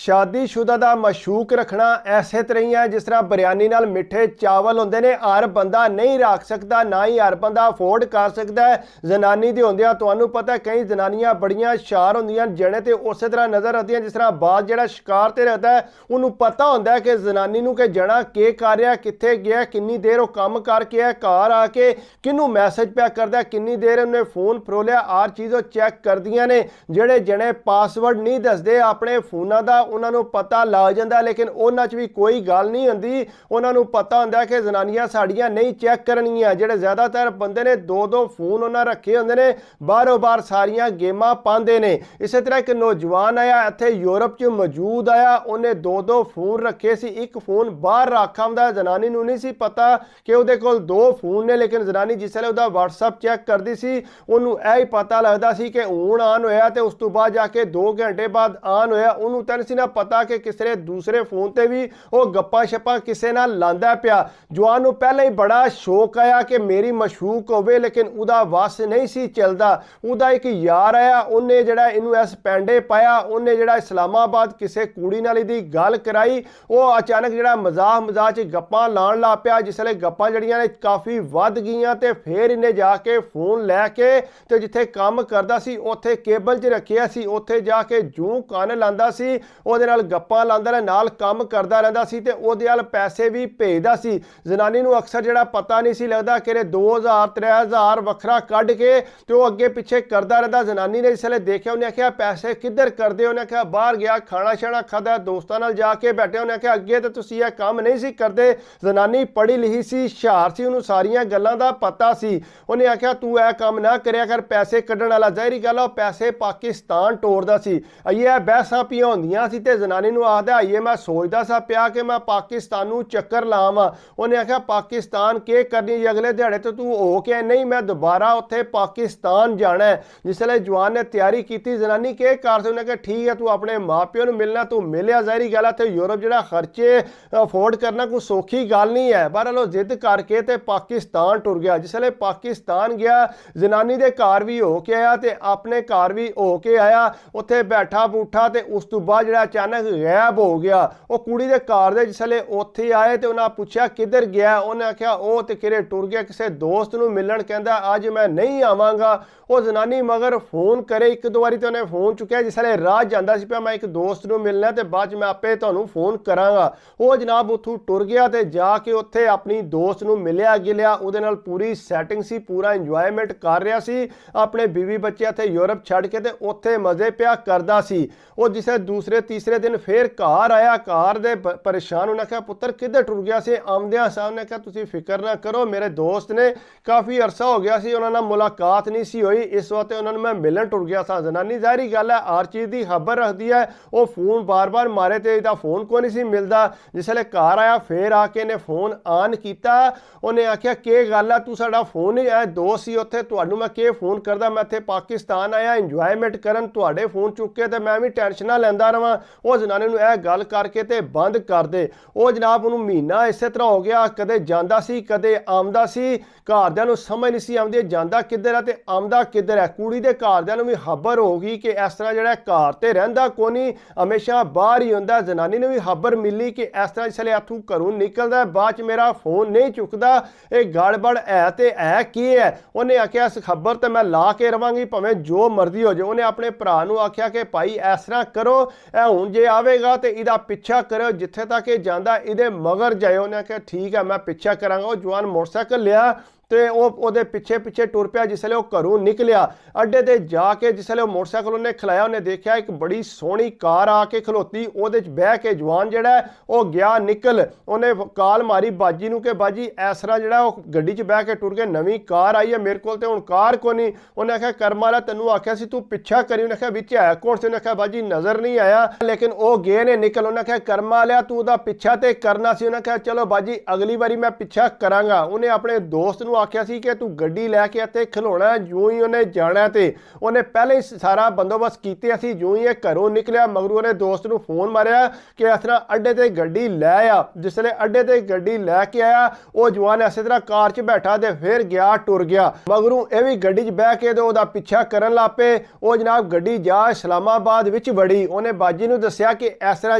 शादीशुदा दा मशूक रखना ऐसे तरह ही है जिस तरह बिरयानी नाल मिठे चावल होंदे ने। हर बंदा नहीं रख सकता, ना ही हर बंदा अफोर्ड कर सकता है। जनानी दे होंदियां तुहानू पता है कई जनानियां बड़ियां शार होंदियां जने ते उस तरह नज़र आती जिस तरह बाज जिहड़ा शिकार ते रहता है उन्होंने पता होंदा है कि जनानी नू कि जना के कर रहा, कित्थे गया, किन्नी देर वो काम करके है, घर आके किनू मैसेज पिया करदा, किन्नी देर उन्हें फोन फरोलिया, हर चीज़ वो चैक करदियां ने। जेड़े जने पासवर्ड नहीं दसदे अपने फोना का उन्होंने पता लग जाता, लेकिन उन्हां च भी कोई गल नहीं होंदी। उन्होंने पता होंदा कि जनानियां साड़ियां नहीं चैक करनियां। जेड़े ज़्यादातर बंदे ने दो दो फोन उन्हें रखे होंदे ने, बारों बार सारियां गेमां पांदे ने। इस तरह एक नौजवान आया इत्थे यूरोप च मौजूद आया, उन्हें दो दो फोन रखे सी, एक फोन बाहर रखा हुंदा। जनानी नूं नहीं सी पता कि उहदे कोल दो फोन ने, लेकिन जनानी जिसले उहदा व्हाट्सएप चैक करदी सी उन्होंने यह पता लगता सी कि हुण ऑन होया ते उस तो बाद जाके 2 घंटे बाद ऑन होया। उन्होंने तो नहीं पता कि किसी दूसरे फोन ते भी वो गप्पा शप्पा किसी नाल लांदा पिया। जवान नूं पहले ही बड़ा शौक आया कि मेरी मशूक होवे, लेकिन उहदा वस नहीं सी चलदा। उहदा एक यार आया, उन्हें जिहड़ा इनू इस पैंडे पाया, उन्हें जिहड़ा इस्लामाबाद किसी कुड़ी नाल इहदी गल कराई। वो अचानक जिहड़ा मजाक च गप्पां लाण लग पिया। जिसले गप्पां जिहड़ियां ने काफ़ी वध गईयां ते फिर इन्हें जाके फोन लैके ते जिथे काम करदा सी उत्थे केबल च रखिया सी, उत्थे जाके जूं कन लांदा सी, ਉਹਦੇ ਨਾਲ ਗੱਪਾਂ ਲਾਉਂਦਾ ਰਿਹਾ, ਨਾਲ ਕੰਮ ਕਰਦਾ ਰਹਿੰਦਾ ਸੀ ਤੇ ਉਹਦੇ ਨਾਲ ਪੈਸੇ ਵੀ ਭੇਜਦਾ ਸੀ। ਜਨਾਨੀ ਨੂੰ ਅਕਸਰ ਜਿਹੜਾ ਪਤਾ ਨਹੀਂ ਸੀ ਲੱਗਦਾ ਕਿ 2000 3000 ਵੱਖਰਾ ਕੱਢ ਕੇ ਤੇ ਉਹ ਅੱਗੇ ਪਿੱਛੇ ਕਰਦਾ ਰਹਿੰਦਾ। ਜਨਾਨੀ ਨੇ ਇਸਲੇ ਦੇਖਿਆ, ਉਹਨੇ ਆਖਿਆ ਪੈਸੇ ਕਿੱਧਰ ਕਰਦੇ? ਉਹਨੇ ਆਖਿਆ ਬਾਹਰ ਗਿਆ, ਖਾਣਾ ਛਾਣਾ ਖਾਦਾ, ਦੋਸਤਾਂ ਨਾਲ ਜਾ ਕੇ ਬੈਠੇ। ਉਹਨੇ ਆਖਿਆ ਅੱਗੇ ਤਾਂ ਤੁਸੀਂ ਇਹ ਕੰਮ ਨਹੀਂ ਸੀ ਕਰਦੇ। ਜਨਾਨੀ ਪੜ੍ਹੀ ਲਿਖੀ ਸੀ, ਹੁਸ਼ਿਆਰ ਸੀ, ਉਹਨੂੰ ਸਾਰੀਆਂ ਗੱਲਾਂ ਦਾ ਪਤਾ ਸੀ। ਉਹਨੇ ਆਖਿਆ ਤੂੰ ਇਹ ਕੰਮ ਨਾ ਕਰਿਆ ਕਰ, ਪੈਸੇ ਕੱਢਣ ਵਾਲਾ। ਜ਼ਾਹਿਰੀ ਗੱਲ ਆ ਉਹ ਪੈਸੇ ਪਾਕਿਸਤਾਨ ਟੋਰਦਾ ਸੀ। ਇਹ ਬਹਿਸਾਂ ਪੀਆਂ ਹੁੰਦੀਆਂ ਸੀ ਤੇ जनानी नूं आखदा आइए मैं सोचदा सा पिया कि मैं पाकिस्तान नूं चक्कर लावां। उन्हें आख्या पाकिस्तान के करनी जी, अगले दिहाड़े तो तू हो के नहीं मैं दोबारा उत्थे पाकिस्तान जाना है। जिसले जवान ने तैयारी की, जनानी के कर से उन्हें कहा ठीक है तू अपने माँ प्यो नूं मिलना, तू मिलिया। ज़ाहिरी गल है यूरोप जिहड़ा खर्चे अफोर्ड करना कोई सौखी गल नहीं है। बहरहाल वो जिद करके ते पाकिस्तान टुर गया। जिसले पाकिस्तान गया जनानी दे घर भी हो के आया ते अपने घर भी हो के आया। उत्थे बैठा बूठा ते उस तो बाद जिहड़ा अचानक गायब हो गया। वो कुड़ी दे घर दे जिसले उत्थे आए तो उन्हें पूछा किधर गया? उन्हें आख्या वो तो किरे टुर गया किसी दोस्त नूं मिलन, कहंदा अज मैं नहीं आवांगा। वो जनानी मगर फोन करे एक दो बारी तो उन्हें फोन चुकिया। जिसले राह जांदा सी पिया मैं एक दोस्त नूं मिलना ते बाद मैं आपे तुहानूं फोन करांगा। वो जनाब उत्थों टुर गया ते जाके उत्थे अपनी दोस्त नूं मिलिया गिलिया, उहदे नाल पूरी सैटिंग सी, पूरा इंजॉयमेंट कर रहा सी। अपने बीवी बच्चे इत्थे यूरोप छड्ड के ते उत्थे मजे पिया करदा सी। वो जिसे दूसरे तीसरे दिन फिर घर आया, घर दे परेशान। उन्हें कहा पुत्र किधर टुर गया से? आमदिया साहब ने कहा तुसी फिक्र ना करो, मेरे दोस्त ने काफ़ी अरसा हो गया सी उन्होंने मुलाकात नहीं सी हुई, इस वास्ते उन्होंने मैं मिलन टुर गया सा। जनानी ज़ाहिरी गल है हर चीज़ की खबर रखती है। वो फोन बार बार मारे तो इसका फोन को नहीं सी मिलता। जिसले घर आया फिर आके ने फोन ऑन किया। उन्हें आख्या के गल है तू साडा फोन ही है दोस्त सी उत्थे, तुहानूं मैं के फोन करदा, मैं इत्थे पाकिस्तान आया इंजॉयमेंट करन, तुहाडे फोन चुक के ते मैं भी टेंशनां लैंदा रवां। वो जनानी नूं यह गल करके ते बंद कर दे। वो जनाब उन्होंने महीना इस तरह हो गया, कदे जांदा सी कदे आमदा सी। घरदियां नूं समझ नहीं सी आउंदी जांदा किधर है ते आमदा किधर है। कुड़ी दे घरदियां नूं भी खबर हो गई कि इस तरह जिहड़ा घर ते रहिंदा कोई नहीं, हमेशा बाहर ही हुंदा। जनानी नूं भी खबर मिली कि इस तरह जिसले इत्थों घरों निकलदा बाद च मेरा फोन नहीं चुकदा, ये गड़बड़ है ते है की है। उन्हें आख्या इस खबर ते मैं ला के रवांगी भावें जो मर्जी हो जाए। उन्हें अपने भरा नूं आख्या कि भाई इस तरह करो, ए हुण जे आवेगा तो इहदा पिछा करो, जिथे तक ये जांदा इहदे मगर जाओ। उन्हें आख्या ठीक है मैं पिछा करांगा। वो जवान मोटरसाइकिल लिया तो वो पिछे पिछे टुर पिया। जिसले वो घरों निकलिया अड्डे ते जाके जिसले मोटरसाइकिल उन्हें खिलाया, उन्हें देखा एक बड़ी सोहनी कार आके खलोती, उहदे च बह के जवान जिहड़ा वो गया निकल। उन्हें कॉल मारी बाजी नूं कि बाजी इस तरह जिहड़ा वो गड्डी च बह के टुर गए, नवीं कार आई है मेरे कोल ते हुण कार कोई नहीं। उन्हें आख्या कर्म वाला तैनूं आख्या सी तू पिछा करी। उन्हें आख्या विच है कौन से? उन्हें आख्या बाजी नज़र नहीं आया, लेकिन वो गए ने निकल। उन्हें आख्या कर्म वालिया तू उहदा पिछा ते करना सी। उन्हें आख्या चलो बाजी अगली बारी मैं पिछा करांगा। उन्हें अपने दोस्त नूं ਆਖਿਆ ਸੀ ਕਿ ਤੂੰ ਗੱਡੀ ਲੈ ਕੇ ਇੱਥੇ ਖਲੋਣਾ। ਜਿਉਂ ਹੀ ਉਹਨੇ ਜਾਣਾ ਤੇ ਉਹਨੇ ਪਹਿਲੇ ਹੀ ਸਾਰਾ ਬੰਦੋਬਸਤ ਕੀਤੇ। ਅਸੀਂ ਜਿਉਂ ਹੀ ਇਹ ਘਰੋਂ ਨਿਕਲਿਆ ਮਗਰੋਂ ਉਹਨੇ ਦੋਸਤ ਨੂੰ ਫੋਨ ਮਾਰਿਆ ਕਿ ਇਸ ਤਰ੍ਹਾਂ ਅੱਡੇ ਤੇ ਗੱਡੀ ਲੈ ਆ। ਜਿਸ ਵੇਲੇ ਅੱਡੇ ਤੇ ਗੱਡੀ ਲੈ ਕੇ ਆਇਆ ਉਹ ਜਵਾਨ ਇਸੇ ਤਰ੍ਹਾਂ ਕਾਰ 'ਚ ਬੈਠਾ ਤੇ ਫਿਰ ਗਿਆ ਟੁਰ ਗਿਆ। ਮਗਰੋਂ ਇਹ ਵੀ ਗੱਡੀ 'ਚ ਬਹਿ ਕੇ ਤੇ ਉਹਦਾ ਪਿੱਛਾ ਕਰਨ ਲੱਗ ਪਏ। ਉਹ ਜਨਾਬ ਗੱਡੀ ਜਾ ਇਸਲਾਮਾਬਾਦ ਵਿੱਚ ਵੜੀ। ਉਹਨੇ ਬਾਜੀ ਨੂੰ ਦੱਸਿਆ ਕਿ ਇਸ ਤਰ੍ਹਾਂ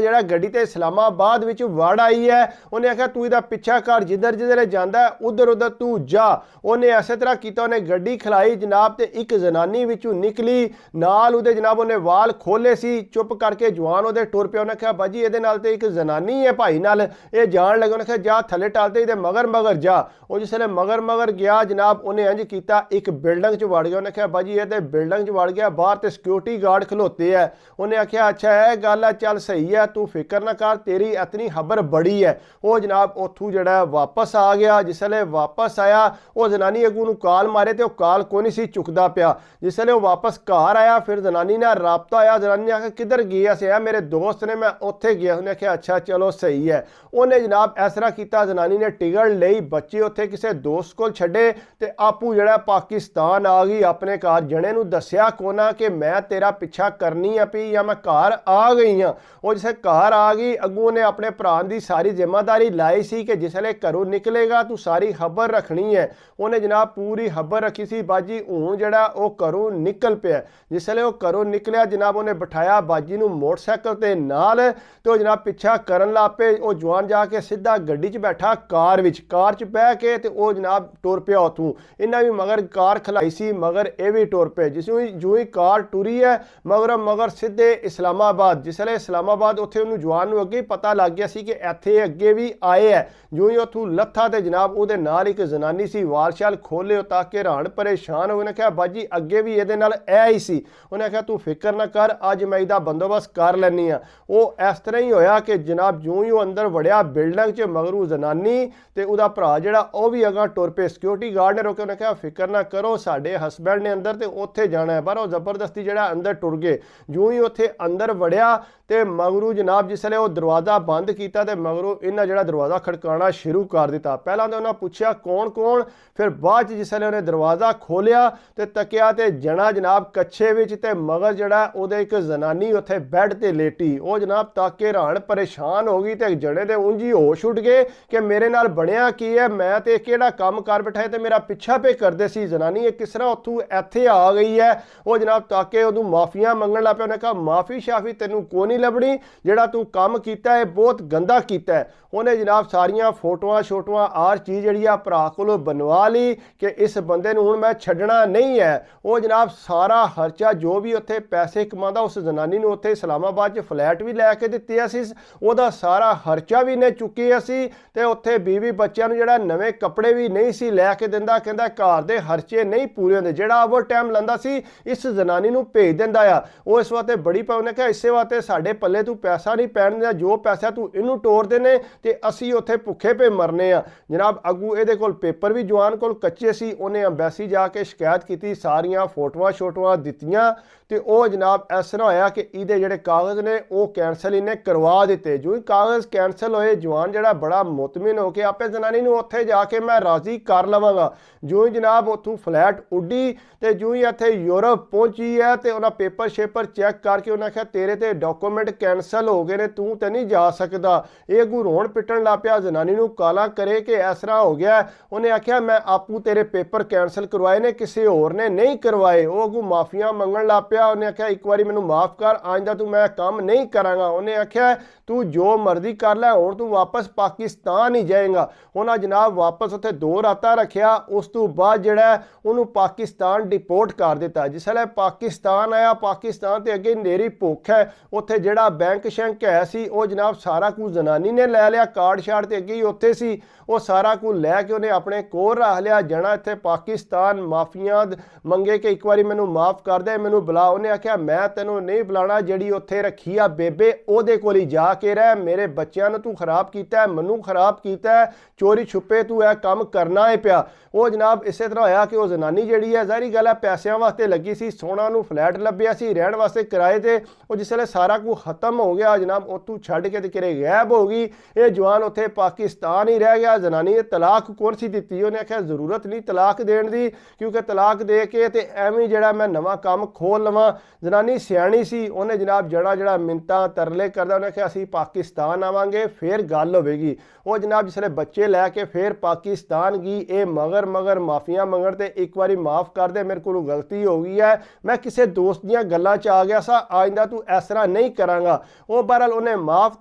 ਜਿਹੜਾ ਗੱਡੀ ਤੇ ਇਸਲਾਮਾਬਾਦ ਵਿੱਚ ਵੜ ਆਈ ਹੈ। ਉਹਨੇ ਆਖਿਆ ਤੂੰ ਇਹਦਾ ਪਿੱਛਾ ਕਰ, ਜਿੱਧਰ ਜਿੱਧਰ ਜਾਂਦਾ ਉਧਰ ਉਧਰ ਤੂੰ ਜਾ। ਉਹਨੇ ਇਸੇ ਤਰ੍ਹਾਂ ਕੀਤਾ। ਉਹਨੇ ਗੱਡੀ ਖਲਾਈ ਜਨਾਬ ਤੇ ਇੱਕ ਜ਼ਨਾਨੀ ਵਿੱਚੋਂ ਨਿਕਲੀ ਨਾਲ ਉਹਦੇ ਜਨਾਬ ਉਹਨੇ ਵਾਲ ਖੋਲੇ ਸੀ। ਚੁੱਪ ਕਰਕੇ ਜਵਾਨ ਉਹਦੇ ਟੁਰ ਪਿਆ। ਉਹਨੇ ਕਿਹਾ ਬਾਜੀ ਇਹਦੇ ਨਾਲ ਤੇ ਇੱਕ ਜ਼ਨਾਨੀ ਹੈ ਭਾਈ ਨਾਲ, ਇਹ ਜਾਣ ਲੱਗੇ। ਉਹਨੇ ਕਿਹਾ ਜਾ ਥੱਲੇ ਟਾਲਤੇ ਇਹਦੇ ਮਗਰ ਮਗਰ ਜਾ। ਉਹ ਜਿਸ ਵੇਲੇ ਮਗਰ ਮਗਰ ਗਿਆ ਜਨਾਬ ਉਹਨੇ ਇੰਜ ਕੀਤਾ ਇੱਕ ਬਿਲਡਿੰਗ 'ਚ ਵੜ ਗਿਆ। ਉਹਨੇ ਕਿਹਾ ਬਾਜੀ ਇਹ ਤੇ ਬਿਲਡਿੰਗ 'ਚ ਵੜ ਗਿਆ, ਬਾਹਰ ਤੇ ਸਿਕਿਉਰਿਟੀ ਗਾਰਡ ਖਲੋਤੇ ਹੈ। ਉਹਨੇ ਆਖਿਆ ਅੱਛਾ ਇਹ ਗੱਲ ਹੈ, ਚੱਲ ਸਹੀ ਹੈ, ਤੂੰ ਫਿਕਰ ਨਾ ਕਰ, ਤੇਰੀ ਇਤਨੀ ਖਬਰ ਬੜੀ ਹੈ। ਉਹ ਜਨਾਬ ਉੱਥੋਂ ਜਿਹੜਾ ਵਾਪਸ ਆ ਗਿਆ। ਜਿਸ ਵੇਲੇ ਵਾਪਸ ਆਇਆ ਉਹ ਜ਼ਨਾਨੀ ਅੱਗੋਂ ਨੂੰ ਕਾਲ ਮਾਰੇ ਤੇ ਉਹ ਕਾਲ ਕੋਈ ਨਹੀਂ ਸੀ ਚੁੱਕਦਾ ਪਿਆ। ਜਿਸ ਵੇਲੇ ਉਹ ਵਾਪਸ ਘਰ ਆਇਆ ਫਿਰ ਜ਼ਨਾਨੀ ਨਾਲ ਰਾਬਤਾ ਆਇਆ। ਜ਼ਨਾਨੀ ਨੇ ਆਖਿਆ ਕਿੱਧਰ ਗਿਆ ਸੀ? ਮੇਰੇ ਦੋਸਤ ਨੇ, ਮੈਂ ਉੱਥੇ ਗਿਆ। ਉਹਨੇ ਆਖਿਆ ਅੱਛਾ ਚਲੋ ਸਹੀ ਹੈ। ਉਹਨੇ ਜਨਾਬ ਇਸ ਤਰ੍ਹਾਂ ਕੀਤਾ, ਜ਼ਨਾਨੀ ਨੇ ਟਿਕਟ ਲਈ, ਬੱਚੇ ਉੱਥੇ ਕਿਸੇ ਦੋਸਤ ਕੋਲ ਛੱਡੇ ਤੇ ਆਪੂ ਜਿਹੜਾ ਪਾਕਿਸਤਾਨ ਆ ਗਈ ਆਪਣੇ ਘਰ। ਜਣੇ ਨੂੰ ਦੱਸਿਆ ਕੋਨਾ ਕਿ ਮੈਂ ਤੇਰਾ ਪਿੱਛਾ ਕਰਨੀ ਆ ਪਈ ਜਾਂ ਮੈਂ ਘਰ ਆ ਗਈ ਹਾਂ। ਉਹ ਜਿਸੇ ਘਰ ਆ ਗਈ ਅੱਗੋਂ ਨੇ ਆਪਣੇ ਭਰਾ ਦੀ ਸਾਰੀ ਜ਼ਿੰਮੇਵਾਰੀ ਲਾਈ ਸੀ ਕਿ ਜਿਸ ਵੇਲੇ ਘਰੋਂ ਨਿਕਲੇਗਾ ਤੂੰ ਸਾਰੀ ਖਬਰ ਰੱਖਣੀ ਹੈ। ਉਹਨੇ ਜਨਾਬ ਪੂਰੀ ਖਬਰ ਰੱਖੀ ਸੀ। ਬਾਜੀ ਹੁਣ ਜਿਹੜਾ ਉਹ ਘਰੋਂ ਨਿਕਲ ਪਿਆ। ਜਿਸ ਵੇਲੇ ਉਹ ਘਰੋਂ ਨਿਕਲਿਆ ਜਨਾਬ ਉਹਨੇ ਬਿਠਾਇਆ ਬਾਜੀ ਨੂੰ ਮੋਟਰਸਾਈਕਲ ਤੇ ਨਾਲ ਤੇ ਉਹ ਜਨਾਬ ਪਿੱਛਾ ਕਰਨ ਲੱਗ ਪਏ। ਉਹ ਜਵਾਨ ਜਾ ਕੇ ਸਿੱਧਾ ਗੱਡੀ 'ਚ ਬੈਠਾ ਕਾਰ ਵਿੱਚ, ਕਾਰ 'ਚ ਬਹਿ ਕੇ ਤੇ ਉਹ ਜਨਾਬ ਟੁਰ ਪਿਆ ਉੱਥੋਂ। ਇਹਨਾਂ ਵੀ ਮਗਰ ਕਾਰ ਖਲਾਈ ਸੀ, ਮਗਰ ਇਹ ਵੀ ਟੁਰ ਪਏ। ਜਿਉਂ ਹੀ ਕਾਰ ਟੁਰੀ ਹੈ ਮਗਰ ਸਿੱਧੇ ਇਸਲਾਮਾਬਾਦ। ਜਿਸ ਵੇਲੇ ਇਸਲਾਮਾਬਾਦ ਉੱਥੇ ਉਹਨੂੰ ਜਵਾਨ ਨੂੰ ਅੱਗੇ ਹੀ ਪਤਾ ਲੱਗ ਗਿਆ ਸੀ ਕਿ ਇੱਥੇ ਅੱਗੇ ਵੀ ਆਏ ਹੈ। ਜਿਉਂ ਹੀ ਉੱਥੋਂ ਲੱਥਾ ਤੇ ਜਨਾਬ ਉਹਦੇ ਨਾਲ ਇੱਕ ਜ਼ਨਾਨੀ ਸੀ, ਵਾਲ ਸ਼ਾਲ ਖੋਲੇ ਉਤਾ ਕੇ ਹੈਰਾਨ ਪਰੇਸ਼ਾਨ ਹੋ ਗਏ। ਨੇ ਕਿਹਾ ਬਾਜੀ ਅੱਗੇ ਵੀ ਇਹਦੇ ਨਾਲ ਇਹ ਹੀ ਸੀ। ਉਹਨੇ ਕਿਹਾ ਤੂੰ ਫਿਕਰ ਨਾ ਕਰ, ਅੱਜ ਮੈਂ ਇਹਦਾ ਬੰਦੋਬਸਤ ਕਰ ਲੈਣੀ ਆ। ਉਹ ਇਸ ਤਰ੍ਹਾਂ ਹੀ ਹੋਇਆ ਕਿ ਜਨਾਬ ਜਿਉਂ ਹੀ ਉਹ ਅੰਦਰ ਵੜਿਆ ਬਿਲਡਿੰਗ 'ਚ ਮਗਰੂ ਜ਼ਨਾਨੀ ਤੇ ਉਹਦਾ ਭਰਾ ਜਿਹੜਾ ਉਹ ਵੀ ਅਗਾਂ ਟੁਰ ਪਏ। ਸਿਕਿਉਰਿਟੀ ਗਾਰਡ ਨੇ ਰੋਕਿਆ। ਉਹਨੇ ਕਿਹਾ ਫਿਕਰ ਨਾ ਕਰੋ, ਸਾਡੇ ਹਸਬੈਂਡ ਨੇ ਅੰਦਰ ਤੇ ਉੱਥੇ ਜਾਣਾ ਹੈ। ਪਰ ਉਹ ਜ਼ਬਰਦਸਤੀ ਜਿਹੜਾ ਅੰਦਰ ਟੁਰ ਗਏ। ਜਿਉਂ ਹੀ ਉੱਥੇ ਅੰਦਰ ਵੜਿਆ ਤੇ ਮਗਰੂ ਜਨਾਬ ਜਿਸ ਵੇਲੇ ਉਹ ਦਰਵਾਜ਼ਾ ਬੰਦ ਕੀਤਾ ਤੇ ਮਗਰੂ ਇਹਨਾਂ ਜਿਹੜਾ ਦਰਵਾਜ਼ਾ ਖੜਕਾਉਣਾ ਸ਼ੁਰੂ ਕਰ ਦਿੱਤਾ। ਪਹਿਲਾਂ ਤਾਂ ਉਹਨਾਂ ਪੁੱਛਿਆ ਕੌਣ ਕੌਣ, ਫਿਰ ਬਾਅਦ 'ਚ ਜਿਸ ਵੇਲੇ ਉਹਨੇ ਦਰਵਾਜ਼ਾ ਖੋਲਿਆ ਤੇ ਤੱਕਿਆ ਤੇ ਜਣਾ ਜਨਾਬ ਕੱਛੇ ਵਿੱਚ ਤੇ ਮਗਰ ਜਿਹੜਾ ਉਹਦੇ ਇੱਕ ਜ਼ਨਾਨੀ ਉੱਥੇ ਬੈੱਡ ਤੇ ਲੇਟੀ। ਉਹ ਜਨਾਬ ਤੱਕ ਕੇ ਹੈਰਾਨ ਪਰੇਸ਼ਾਨ ਹੋ ਗਈ ਤੇ ਜਣੇ ਦੇ ਉਂਝ ਹੀ ਹੋਸ਼ ਉੱਡ ਗਏ ਕਿ ਮੇਰੇ ਨਾਲ ਬਣਿਆ ਕੀ ਹੈ, ਮੈਂ ਤੇ ਕਿਹੜਾ ਕੰਮ ਕਰ ਬਿਠਾਏ ਤੇ ਮੇਰਾ ਪਿੱਛਾ ਪੇ ਕਰਦੇ ਸੀ। ਜ਼ਨਾਨੀ ਇਹ ਕਿਸ ਤਰ੍ਹਾਂ ਉੱਥੋਂ ਇੱਥੇ ਆ ਗਈ ਹੈ। ਉਹ ਜਨਾਬ ਤੱਕ ਕੇ ਉਹਨੂੰ ਮਾਫੀਆਂ ਮੰਗਣ ਲੱਗ ਪਿਆ। ਉਹਨੇ ਕਿਹਾ ਮਾਫੀ ਸ਼ਾਫੀ ਤੈਨੂੰ ਕੋਈ ਨਹੀਂ ਲੱਭਣੀ, ਜਿਹੜਾ ਤੂੰ ਕੰਮ ਕੀਤਾ ਹੈ ਬਹੁਤ ਗੰਦਾ ਕੀਤਾ ਹੈ। ਉਹਨੇ ਜਨਾਬ ਸਾਰੀਆਂ ਫੋਟੋਆਂ ਛੋਟੋਆਂ ਆਰ ਚੀਜ਼ ਜਿਹੜੀ ਆ ਭਰਾ ਕੋਲੋਂ ਬਣਵਾ ਲਈ ਕਿ ਇਸ ਬੰਦੇ ਨੂੰ ਹੁਣ ਮੈਂ ਛੱਡਣਾ ਨਹੀਂ ਹੈ। ਉਹ ਜਨਾਬ ਸਾਰਾ ਖਰਚਾ ਜੋ ਵੀ ਉੱਥੇ ਪੈਸੇ ਕਮਾਉਂਦਾ ਉਸ ਜ਼ਨਾਨੀ ਨੂੰ ਉੱਥੇ ਇਸਲਾਮਾਬਾਦ 'ਚ ਫਲੈਟ ਵੀ ਲੈ ਕੇ ਦਿੱਤੇ ਸੀ, ਉਹਦਾ ਸਾਰਾ ਖਰਚਾ ਵੀ ਨੇ ਚੁੱਕਿਆ ਸੀ ਤੇ ਉੱਥੇ ਬੀਵੀ ਬੱਚਿਆਂ ਨੂੰ ਜਿਹੜਾ ਨਵੇਂ ਕੱਪੜੇ ਵੀ ਨਹੀਂ ਸੀ ਲੈ ਕੇ ਦਿੰਦਾ। ਕਹਿੰਦਾ ਘਰ ਦੇ ਖਰਚੇ ਨਹੀਂ ਪੂਰੇ ਹੁੰਦੇ, ਜਿਹੜਾ ਓਵਰ ਟਾਈਮ ਲੈਂਦਾ ਸੀ ਇਸ ਜ਼ਨਾਨੀ ਨੂੰ ਭੇਜ ਦਿੰਦਾ ਆ। ਉਹ ਇਸ ਵਾਸਤੇ ਬੜੀ ਪਾ। ਉਹਨੇ ਕਿਹਾ ਇਸੇ ਵਾਸਤੇ ਸਾਡੇ ਪੱਲੇ ਤੂੰ ਪੈਸਾ ਨਹੀਂ ਪੈਣ ਦਿੰਦਾ, ਜੋ ਪੈਸਾ ਤੂੰ ਇਹਨੂੰ ਤੋਰਦੇ ਨੇ ਤੇ ਅਸੀਂ ਉੱਥੇ ਭੁੱਖੇ ਪੇ ਮਰਨੇ ਆ। ਜਨਾਬ ਅੱਗੂ ਇਹਦੇ ਕੋਲ ਪੇਪਰ ਵੀ ਜਵਾਨ ਕੋਲ ਕੱਚੇ ਸੀ। ਉਹਨੇ ਅੰਬੈਸੀ ਜਾ ਕੇ ਸ਼ਿਕਾਇਤ ਕੀਤੀ, ਸਾਰੀਆਂ ਫੋਟੋਆਂ ਛੋਟੋਆਂ ਦਿੱਤੀਆਂ ਤੇ ਉਹ ਜਨਾਬ ਇਸ ਤਰ੍ਹਾਂ ਹੋਇਆ ਕਿ ਇਹਦੇ ਜਿਹੜੇ ਕਾਗਜ਼ ਨੇ ਉਹ ਕੈਂਸਲ ਇਹਨੇ ਕਰਵਾ ਦਿੱਤੇ। ਜੋ ਹੀ ਕਾਗਜ਼ ਕੈਂਸਲ ਹੋਏ ਜਵਾਨ ਜਿਹੜਾ ਬੜਾ ਮੁਤਮਿਨ ਹੋ ਕੇ ਆਪੇ ਜ਼ਨਾਨੀ ਨੂੰ ਉੱਥੇ ਜਾ ਕੇ ਮੈਂ ਰਾਜ਼ੀ ਕਰ ਲਵਾਂਗਾ। ਜੋ ਹੀ ਜਨਾਬ ਉੱਥੋਂ ਫਲੈਟ ਉੱਡੀ ਤੇ ਜੋ ਹੀ ਇੱਥੇ ਯੂਰਪ ਪਹੁੰਚੀ ਹੈ ਤੇ ਉਹਨਾਂ ਪੇਪਰ ਸ਼ੇਪਰ ਚੈੱਕ ਕਰਕੇ ਉਹਨਾਂ ਕਿਹਾ ਤੇਰੇ ਤੇ ਡਾਕੂਮੈਂਟ ਕੈਂਸਲ ਹੋ ਗਏ ਨੇ, ਤੂੰ ਤੇ ਨਹੀਂ ਜਾ ਸਕਦਾ। ਇਹ ਅੱਗੂ ਰੋਣ ਪਿੱਟਣ ਲੱਗ ਪਿਆ, ਜ਼ਨਾਨੀ ਨੂੰ ਕਾਲਾ ਕਰੇ ਕਿ ਇਸ ਤਰ੍ਹਾਂ ਹੋ ਗਿਆ। ਉਹਨੇ ਆਖਿਆ ਮੈਂ ਆਪੂ ਤੇਰੇ ਪੇਪਰ ਕੈਂਸਲ ਕਰਵਾਏ ਨੇ, ਕਿਸੇ ਹੋਰ ਨੇ ਨਹੀਂ ਕਰਵਾਏ। ਉਹ ਅੱਗੂ ਮਾਫੀਆਂ ਮੰਗਣ ਲੱਗ ਪਿਆ। ਉਹਨੇ ਆਖਿਆ ਇੱਕ ਵਾਰੀ ਮੈਨੂੰ ਮਾਫ ਕਰ, ਅੱਜ ਦਾ ਤੂੰ ਮੈਂ ਕੰਮ ਨਹੀਂ ਕਰਾਂਗਾ। ਉਹਨੇ ਆਖਿਆ ਤੂੰ ਜੋ ਮਰਜ਼ੀ ਕਰ ਲੈ, ਹੁਣ ਤੂੰ ਵਾਪਸ ਪਾਕਿਸਤਾਨ ਹੀ ਜਾਏਗਾ। ਉਹਨਾਂ ਜਨਾਬ ਵਾਪਸ ਉੱਥੇ 2 ਰਾਤਾਂ ਰੱਖਿਆ। ਉਸ ਤੋਂ ਬਾਅਦ ਜਿਹੜਾ ਉਹਨੂੰ ਪਾਕਿਸਤਾਨ ਡਿਪੋਰਟ ਕਰ ਦਿੱਤਾ। ਜਿਸ ਵੇਲੇ ਪਾਕਿਸਤਾਨ ਆਇਆ, ਪਾਕਿਸਤਾਨ ਤੇ ਅੱਗੇ ਨੇਰੀ ਭੁੱਖ ਹੈ। ਉੱਥੇ ਜਿਹੜਾ ਬੈਂਕ ਸ਼ੈਂਕ ਹੈ ਸੀ ਉਹ ਜਨਾਬ ਸਾਰਾ ਕੁਝ ਜ਼ਨਾਨੀ ਨੇ ਲੈ ਲਿਆ, ਕਾਰਡ ਸ਼ਾਰਡ ਤੇ ਅੱਗੇ ਹੀ ਉੱਥੇ ਸੀ। ਉਹ ਸਾਰਾ ਕੁਝ ਲੈ ਕੇ ਉਹਨੇ ਆਪਣੇ ਕੋਲ ਰੱਖ ਲਿਆ। ਜਣਾ ਇੱਥੇ ਪਾਕਿਸਤਾਨ ਮਾਫੀਆਂ ਮੰਗੇ ਕਿ ਇੱਕ ਵਾਰੀ ਮੈਨੂੰ ਮਾਫ ਕਰ ਦੇ, ਮੈਨੂੰ ਬੁਲਾ। ਉਹਨੇ ਆਖਿਆ ਮੈਂ ਤੈਨੂੰ ਨਹੀਂ ਬੁਲਾਣਾ, ਜਿਹੜੀ ਉੱਥੇ ਰੱਖੀ ਆ ਬੇਬੇ ਉਹਦੇ ਕੋਲ ਹੀ ਜਾ ਕੇ ਰਹਿ, ਮੇਰੇ ਬੱਚਿਆਂ ਨੂੰ ਤੂੰ ਖਰਾਬ ਕੀਤਾ, ਮੈਨੂੰ ਖਰਾਬ ਕੀਤਾ, ਚੋਰੀ ਛੁਪੇ ਤੂੰ ਇਹ ਕੰਮ ਕਰਨਾ ਹੈ ਪਿਆ। ਉਹ ਜਨਾਬ ਇਸੇ ਤਰ੍ਹਾਂ ਹੋਇਆ ਕਿ ਉਹ ਜ਼ਨਾਨੀ ਜਿਹੜੀ ਹੈ ਜ਼ਾਹਰੀ ਗੱਲ ਹੈ ਪੈਸਿਆਂ ਵਾਸਤੇ ਲੱਗੀ ਸੀ, ਸੋਹਣਾ ਨੂੰ ਫਲੈਟ ਲੱਭਿਆ ਸੀ ਰਹਿਣ ਵਾਸਤੇ ਕਿਰਾਏ ਤੇ, ਉਹ ਜਿਸ ਵੇਲੇ ਸਾਰਾ ਕੁਝ ਖਤਮ ਹੋ ਗਿਆ ਜਨਾਬ ਉੱਥੋਂ ਛੱਡ ਕੇ ਤੇ ਕਿਰੇ ਗਾਇਬ ਹੋ ਗਈ। ਇਹ ਜਵਾਨ ਉੱਥੇ ਪਾਕਿਸਤਾਨ ਹੀ ਰਹਿ ਗਿਆ। ਜ਼ਨਾਨੀ ਨੇ ਤਲਾਕ ਕੌਣ ਸੀ ਦਿੱਤੀ, ਉਹਨੇ ਆਖਿਆ ਜ਼ਰੂਰਤ ਨਹੀਂ ਤਲਾਕ ਦੇਣ ਦੀ, ਕਿਉਂਕਿ ਤਲਾਕ ਦੇ ਕੇ ਤੇ ਐਵੇਂ ਜਿਹੜਾ ਮੈਂ ਨਵਾਂ ਕੰਮ ਖੋਲ ਲਵਾਂ। ਜ਼ਨਾਨੀ ਸਿਆਣੀ ਸੀ, ਉਹਨੇ ਜਨਾਬ ਜਿਹੜਾ ਮਿੰਤਾਂ ਤਰਲੇ ਕਰਦਾ, ਉਹਨੇ ਆਖਿਆ ਅਸੀਂ ਪਾਕਿਸਤਾਨ ਆਵਾਂਗੇ ਫਿਰ ਗੱਲ ਹੋਵੇਗੀ। ਉਹ ਜਨਾਬ ਜਿਸ ਵੇਲੇ ਬੱਚੇ ਲੈ ਕੇ ਫਿਰ ਪਾਕਿਸਤਾਨ ਗਈ, ਇਹ ਮਗਰ ਮਾਫੀਆਂ ਮੰਗਣ ਤੇ ਇੱਕ ਵਾਰੀ ਮਾਫ ਕਰ ਦੇ, ਮੇਰੇ ਕੋਲੋਂ ਗਲਤੀ ਹੋ ਗਈ ਹੈ, ਮੈਂ ਕਿਸੇ ਦੋਸਤ ਦੀਆਂ ਗੱਲਾਂ 'ਚ ਆ ਗਿਆ ਸਾਂ, ਆਇੰਦਾ ਤੂੰ ਇਸ ਤਰ੍ਹਾਂ ਨਹੀਂ ਕਰਾਂਗਾ। ਉਹ ਬਹਰਹਾਲ ਉਹਨੇ ਮਾਫ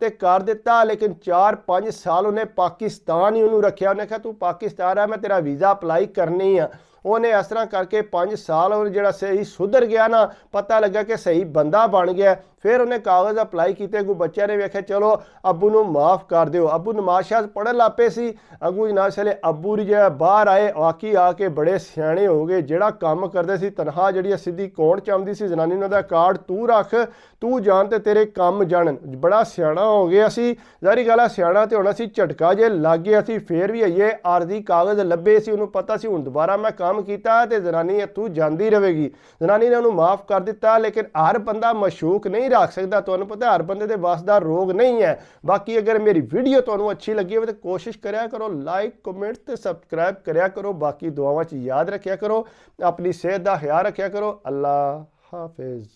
ਤੇ ਕਰ ਦਿੱਤਾ, ਲੇਕਿਨ 4-5 ਸਾਲ ਉਹਨੇ ਪਾਕਿਸਤਾਨ ਹੀ ਉਹਨੂੰ ਰੱਖਿਆ। ਉਹਨੇ ਕਿਹਾ ਤੂੰ ਪਾਕਿਸਤਾਨ ਆ, ਮੈਂ ਤੇਰਾ ਵੀਜ਼ਾ ਅਪਲਾਈ ਕਰਨੀ ਆ। ਉਹਨੇ ਇਸ ਤਰ੍ਹਾਂ ਕਰਕੇ 5 ਸਾਲ ਉਹ ਜਿਹੜਾ ਸਹੀ ਸੁਧਰ ਗਿਆ ਨਾ, ਪਤਾ ਲੱਗਾ ਕਿ ਸਹੀ ਬੰਦਾ ਬਣ ਗਿਆ। ਫਿਰ ਉਹਨੇ ਕਾਗਜ਼ ਅਪਲਾਈ ਕੀਤੇ, ਅੱਗੋਂ ਬੱਚਿਆਂ ਨੇ ਵੇਖਿਆ ਚਲੋ ਅੱਬੂ ਨੂੰ ਮਾਫ ਕਰ ਦਿਓ। ਅੱਬੂ ਨਮਾਜ਼ ਸ਼ਾਜ਼ ਪੜ੍ਹਨ ਲੱਗ ਪਏ ਸੀ, ਅੱਗੋਂ ਜਨਾਬ ਚਲੇ ਅੱਬੂ ਜਿਹੜਾ ਬਾਹਰ ਆਏ ਵਾਕਈ ਆ ਕੇ ਬੜੇ ਸਿਆਣੇ ਹੋ ਗਏ। ਜਿਹੜਾ ਕੰਮ ਕਰਦੇ ਸੀ ਤਨਖਾਹ ਜਿਹੜੀ ਸਿੱਧੀ ਅਕਾਊਂਟ 'ਚ ਆਉਂਦੀ ਸੀ, ਜ਼ਨਾਨੀ ਨੂੰ ਉਹਦਾ ਕਾਰਡ ਤੂੰ ਰੱਖ, ਤੂੰ ਜਾਣ ਤੇ ਤੇਰੇ ਕੰਮ ਜਾਣ। ਬੜਾ ਸਿਆਣਾ ਹੋ ਗਿਆ ਸੀ, ਜ਼ਾਹਰੀ ਗੱਲ ਹੈ ਸਿਆਣਾ ਤੇ ਹੋਣਾ ਸੀ। ਝਟਕਾ ਜੇ ਲੱਗ ਗਿਆ ਸੀ ਫਿਰ ਵੀ ਅਈਏ ਆਰਜ਼ੀ ਕਾਗਜ਼ ਲੱਭੇ ਸੀ, ਉਹਨੂੰ ਪਤਾ ਸੀ ਹੁਣ ਦੁਬਾਰਾ ਮੈਂ ਕੰਮ ਕੀਤਾ ਤੇ ਜ਼ਨਾਨੀ ਇੱਥੋਂ ਜਾਂਦੀ ਰਹੇਗੀ। ਜ਼ਨਾਨੀ ਨੇ ਉਹਨੂੰ ਮਾਫ ਕਰ ਦਿੱਤਾ, ਲੇਕਿਨ ਹਰ ਬੰਦਾ ਮਸ਼ੂਕ ਨਹੀਂ ਰੱਖ ਸਕਦਾ, ਤੁਹਾਨੂੰ ਪਤਾ ਹਰ ਬੰਦੇ ਦੇ ਵੱਸ ਦਾ ਰੋਗ ਨਹੀਂ ਹੈ। ਬਾਕੀ ਅਗਰ ਮੇਰੀ ਵੀਡੀਓ ਤੁਹਾਨੂੰ ਅੱਛੀ ਲੱਗੀ ਹੋਵੇ ਤਾਂ ਕੋਸ਼ਿਸ਼ ਕਰਿਆ ਕਰੋ ਲਾਈਕ ਕਮੈਂਟ ਤੇ ਸਬਸਕ੍ਰਾਈਬ ਕਰਿਆ ਕਰੋ। ਬਾਕੀ ਦੁਆਵਾਂ 'ਚ ਯਾਦ ਰੱਖਿਆ ਕਰੋ, ਆਪਣੀ ਸਿਹਤ ਦਾ ਖਿਆਲ ਰੱਖਿਆ ਕਰੋ। ਅੱਲਾ ਹਾਫਿਜ਼।